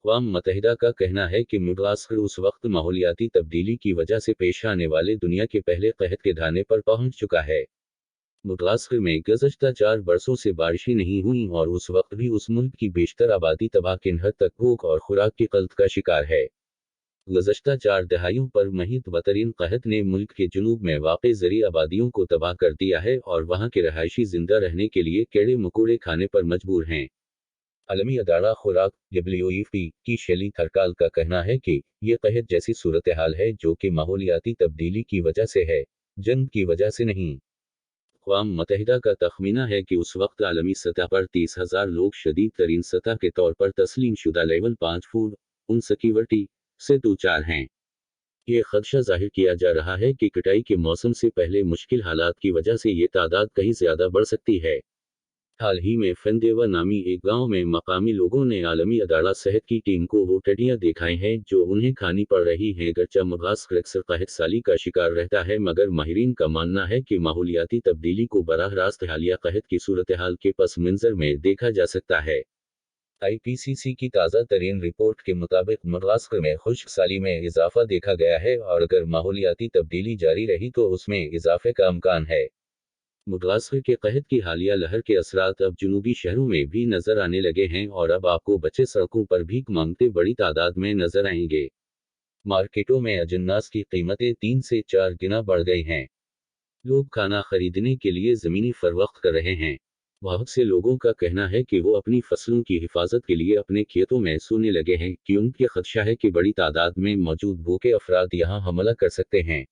अक़वाम मुत्तहिदा का कहना है कि मुदाख़िर उस वक्त माहौलियाती तब्दीली की वजह से पेश आने वाले दुनिया के पहले कहत के दाने पर पहुंच चुका है। मुदाख़िर में गुज़श्ता 4 बरसों से बारिशें नहीं हुई और उस वक्त भी उस मुल्क की बेशतर आबादी तबाहकुन हद तक भूख और खुराक की क़ल्त का शिकार है। गुज़श्ता 4 दहाइयों पर मुहित बदतरीन कहत ने मुल्क के जुनूब में वाक़ई ज़री आबादियों को तबाह कर दिया है और वहाँ के रहायशी जिंदा रहने के लिए कीड़े मकोड़े खाने पर मजबूर हैं। आलमी अदारा खुराक WFP की शैली थरकाल का कहना है कि ये कहत जैसी सूरत हाल है जो कि माहौलियाती तब्दीली की वजह से है, जंग की वजह से नहीं। अक़वाम मुत्तहिदा का तखमीना है कि उस वक्त आलमी सतह पर 30,000 लोग शदीद तरीन सतह के तौर पर तस्लीम शुदा लेवल 5 फूड इनसिक्योरिटी से दो चार हैं। ये खदशा जाहिर किया जा रहा है कि कटाई के मौसम से पहले मुश्किल हालात की वजह से ये तादाद कहीं ज़्यादा बढ़ सकती है। हाल ही में फंदेवा नामी एक गांव में मकामी लोगों ने आलमी अदारा सेहत की टीम को वो टड्डियां दिखाई हैं जो उन्हें खानी पड़ रही हैं। गरचा मुदाख़िर अक्सर कहत साली का शिकार रहता है, मगर माहिरीन का मानना है कि माहौलियाती तब्दीली को बराह रास्त हालिया कहत की सूरत हाल के पस मंज़र में देखा जा सकता है। IPCC की ताज़ा तरीन रिपोर्ट के मुताबिक मुदाख़िर में खुश्क साली में इजाफा देखा गया है और अगर माहौलियाती तब्दीली जारी रही तो उसमें इजाफे का इम्कान है। मुदाख़िर के कहत की हालिया लहर के असरात अब जुनूबी शहरों में भी नजर आने लगे हैं और अब आपको बच्चे सड़कों पर भीख मांगते बड़ी तादाद में नजर आएंगे। मार्केटों में अजन्नास की कीमतें 3 से 4 गुना बढ़ गई हैं। लोग खाना खरीदने के लिए ज़मीनी फरोख्त कर रहे हैं। बहुत से लोगों का कहना है कि वो अपनी फसलों की हिफाजत के लिए अपने खेतों में सोने लगे हैं क्योंकि खदशा है कि बड़ी तादाद में मौजूद भूखे अफराद यहाँ हमला कर सकते हैं।